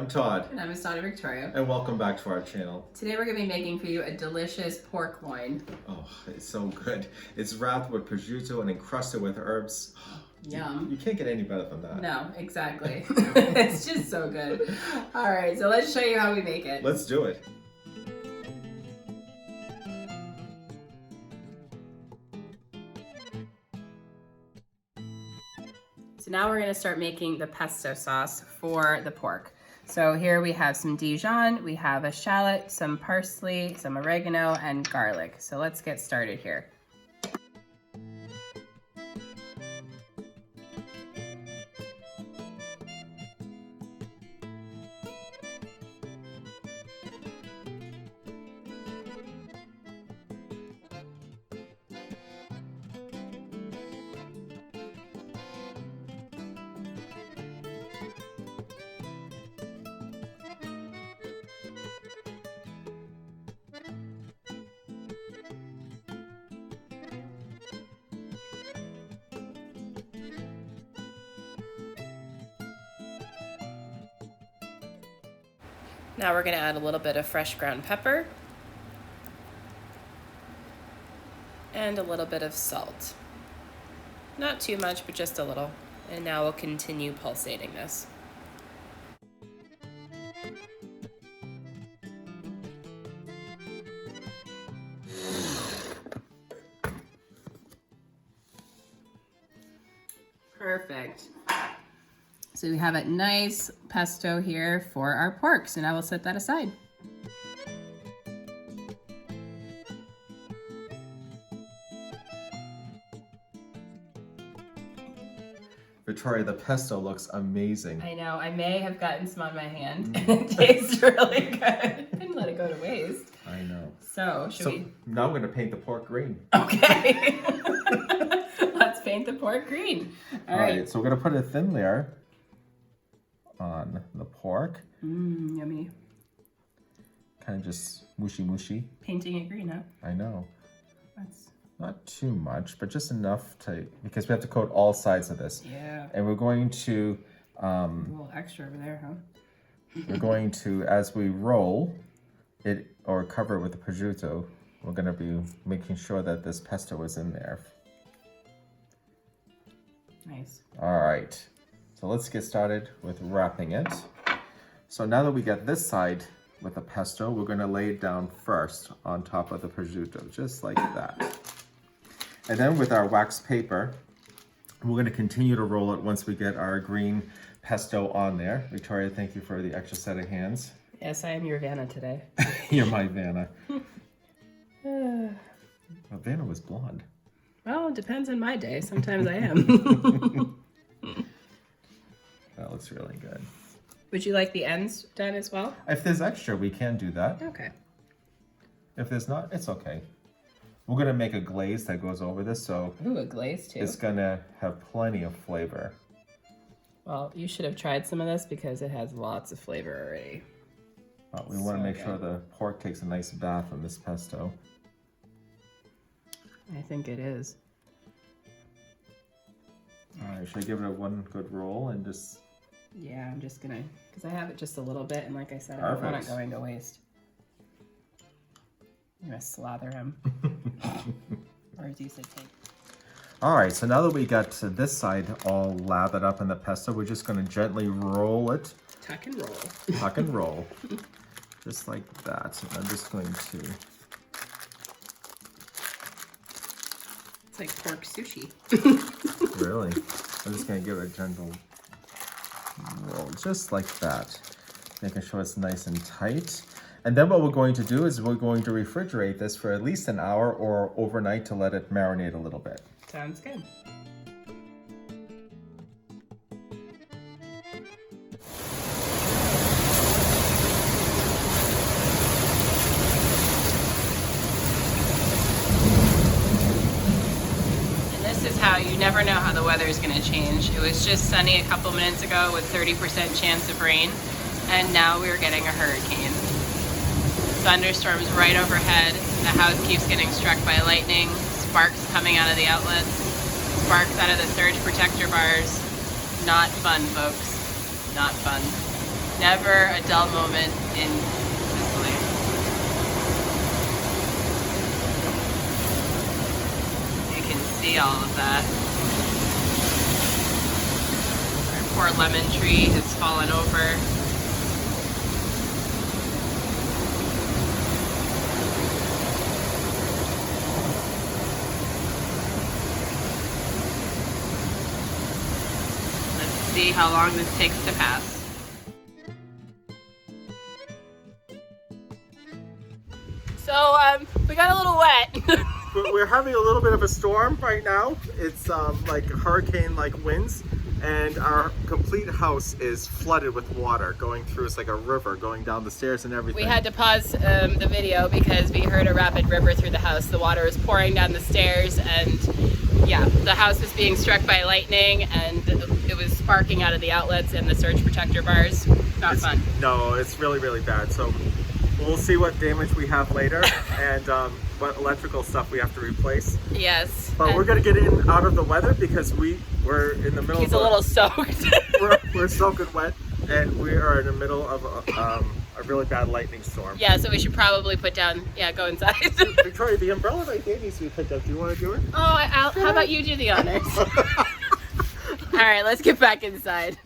I'm Todd. And I'm his daughter Victoria. And welcome back to our channel. Today we're going to be making for you a delicious pork loin. Oh, it's so good. It's wrapped with prosciutto and encrusted with herbs. Yum. You can't get any better than that. No, exactly. It's just so good. All right, so let's show you how we make it. Let's do it. So now we're going to start making the pesto sauce for the pork. So here we have some Dijon, we have a shallot, some parsley, some oregano, and garlic. So let's get started here. Now we're going to add a little bit of fresh ground pepper and a little bit of salt. Not too much, but just a little. And now we'll continue pulsating this. Perfect. So we have a nice pesto here for our pork. So now we'll set that aside. Victoria, the pesto looks amazing. I know, I may have gotten some on my hand. It tastes really good. I didn't let it go to waste. I know. So, should we? Now I'm going to paint the pork green. Okay. Let's paint the pork green. All right. So we're going to put a thin layer on the pork. Yummy. Kind of just mushy. Painting it green, huh? I know. That's not too much, but just enough to, because we have to coat all sides of this. Yeah. And we're going to a little extra over there, huh? we're going to, as we roll it or cover it with the prosciutto, we're going to be making sure that this pesto is in there. Nice. All right. So let's get started with wrapping it. So now that we get this side with the pesto, we're going to lay it down first on top of the prosciutto, just like that. And then with our wax paper, we're going to continue to roll it once we get our green pesto on there. Victoria, thank you for the extra set of hands. Yes, I am your Vanna today. You're my Vanna. Well, Vanna was blonde. Well, it depends on my day. Sometimes I am. That looks really good. Would you like the ends done as well? If there's extra, we can do that. Okay. If there's not, it's okay. We're gonna make a glaze that goes over this, so ooh, a glaze too. It's gonna have plenty of flavor. Well, you should have tried some of this because it has lots of flavor already. We want to make sure the pork takes a nice bath in this pesto. I think it is. All right, should I give it one good roll and just... Yeah, I'm just gonna, because I have it just a little bit, and like I said, I don't want it going to waste. I'm gonna slather him. Or as you said, take. All right, so now that we got to this side all lathered up in the pesto, we're just gonna gently roll it. Tuck and roll. Tuck and roll. Just like that. And I'm just going to... It's like pork sushi. Really? I'm just gonna give it a gentle roll, just like that. Making sure it's nice and tight. And then what we're going to do is we're going to refrigerate this for at least an hour or overnight to let it marinate a little bit. Sounds good. You never know how the weather is going to change. It was just sunny a couple minutes ago with 30% chance of rain, and now we're getting a hurricane. Thunderstorms right overhead. The house keeps getting struck by lightning, sparks coming out of the outlets, sparks out of the surge protector bars. Not fun, folks. Not fun. Never a dull moment in Sicily. You can see all of that. Our poor lemon tree has fallen over. Let's see how long this takes to pass. So we got a little wet. We're having a little bit of a storm right now. It's like hurricane-like winds, and our complete house is flooded with water going through. It's like a river going down the stairs and everything. We had to pause the video because we heard a rapid river through the house. The water was pouring down the stairs, and yeah, the house was being struck by lightning, and it was sparking out of the outlets and the surge protector bars. Not fun. No, it's really, really bad. So we'll see what damage we have later and what electrical stuff we have to replace. Yes. But we're gonna get in out of the weather because we're in the middle. He's a little soaked. we're soaking wet, and we are in the middle of a really bad lightning storm. Yeah, so we should probably put down. Yeah, go inside. Victoria, the umbrella right there needs to be picked up. Do you want to do it? Oh, how about you do the honors? All right, let's get back inside.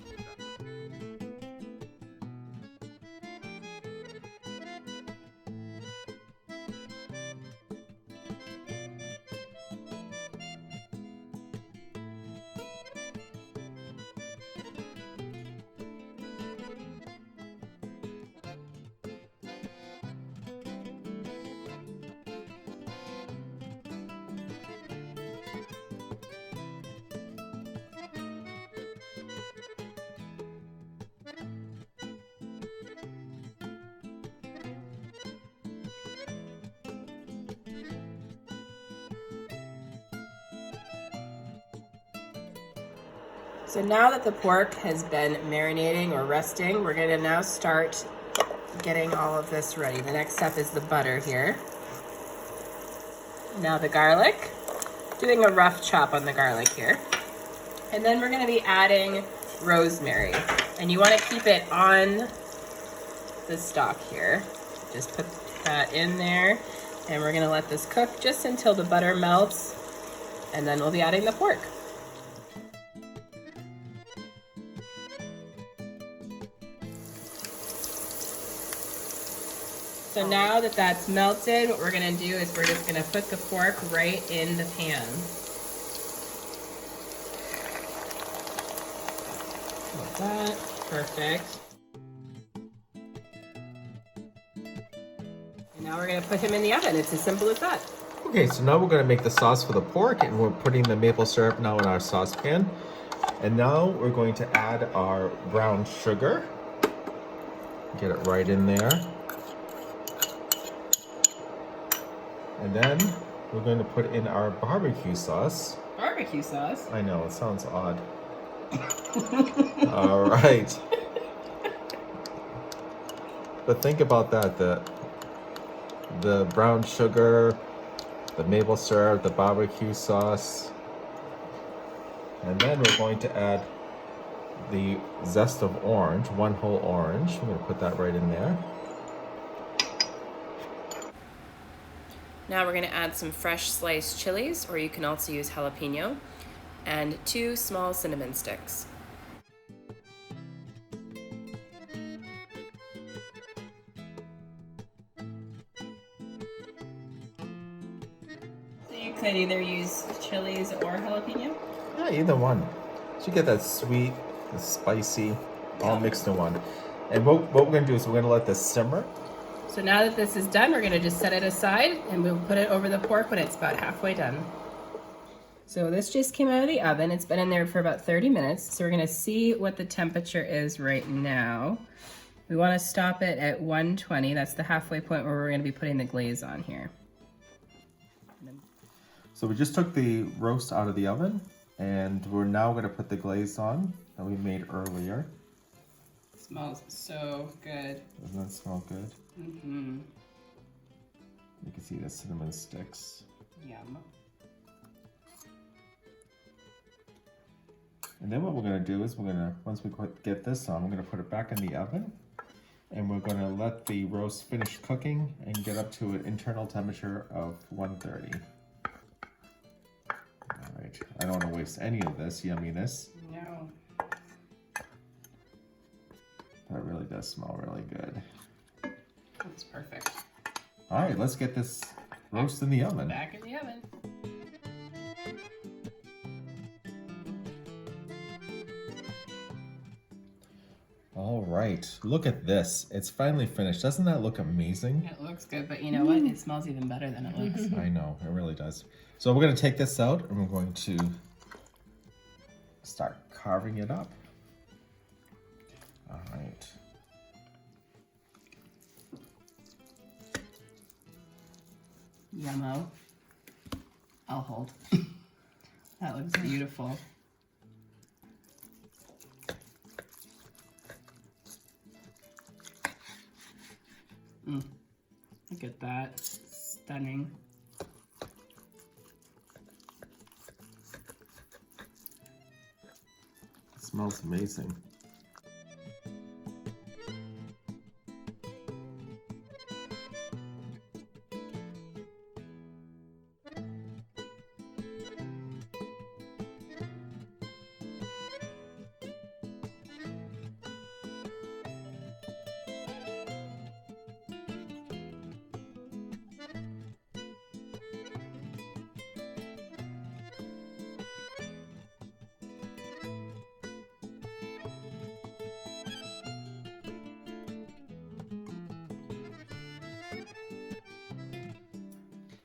So now that the pork has been marinating or resting, we're gonna now start getting all of this ready. The next step is the butter here. Now the garlic, doing a rough chop on the garlic here. And then we're gonna be adding rosemary. And you wanna keep it on the stock here. Just put that in there. And we're gonna let this cook just until the butter melts. And then we'll be adding the pork. So now that that's melted, what we're gonna do is we're just gonna put the pork right in the pan. Like that, perfect. And now we're gonna put him in the oven. It's as simple as that. Okay, so now we're gonna make the sauce for the pork, and we're putting the maple syrup now in our saucepan. And now we're going to add our brown sugar. Get it right in there. And then we're going to put in our barbecue sauce. Barbecue sauce? I know, it sounds odd. All right. But think about that, the brown sugar, the maple syrup, the barbecue sauce. And then we're going to add the zest of orange, one whole orange. I'm going to put that right in there. Now we're going to add some fresh sliced chilies, or you can also use jalapeno, and 2 small cinnamon sticks. So you could either use chilies or jalapeno? Yeah, either one. So you get that sweet, the spicy, all mixed in one. And what we're going to do is we're going to let this simmer. So now that this is done, we're going to just set it aside and we'll put it over the pork when it's about halfway done. So this just came out of the oven. It's been in there for about 30 minutes. So we're going to see what the temperature is right now. We want to stop it at 120. That's the halfway point where we're going to be putting the glaze on here. So we just took the roast out of the oven, and we're now going to put the glaze on that we made earlier. It smells so good. Doesn't that smell good? Mm-hmm. You can see the cinnamon sticks. Yum. And then what we're gonna do is once we get this on, we're gonna put it back in the oven. And we're gonna let the roast finish cooking and get up to an internal temperature of 130. All right, I don't wanna waste any of this yumminess. No. That really does smell really good. That's perfect. All right, let's get this roast in the oven. Back in the oven. All right, look at this. It's finally finished. Doesn't that look amazing? It looks good, but you know what? It smells even better than it looks. I know, it really does. So we're gonna take this out and we're going to start carving it up. All right. Yummo. I'll hold. That looks beautiful. Look at that. Stunning. It smells amazing.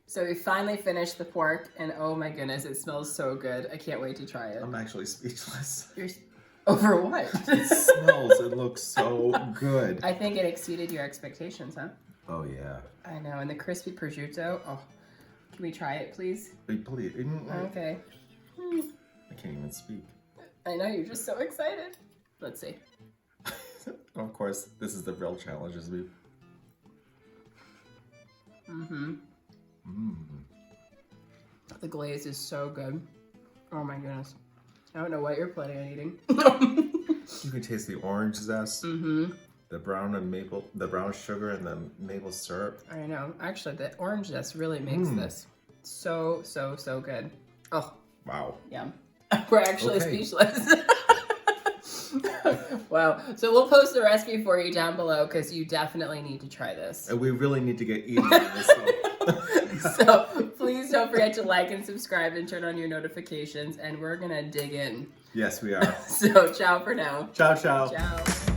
So we finally finished the pork, and oh my goodness, it smells so good. I can't wait to try it. I'm actually speechless. You're over what? It smells, it looks so good. I think it exceeded your expectations, huh? Oh yeah. I know, and the crispy prosciutto. Oh, can we try it, please? Please. Okay. I can't even speak. I know, you're just so excited. Let's see. Of course, this is the real challenge, is we. The glaze is so good. Oh my goodness. I don't know what you're planning on eating. You can taste the orange zest, the brown sugar, and the maple syrup. I know. Actually, the orange zest really makes this so good. Oh, wow. Yum. We're actually Okay. speechless. Wow. So we'll post the recipe for you down below because you definitely need to try this. And we really need to get eating on this. So please don't forget to like and subscribe and turn on your notifications, and we're gonna dig in. Yes, we are. So ciao for now. Ciao, ciao. Ciao.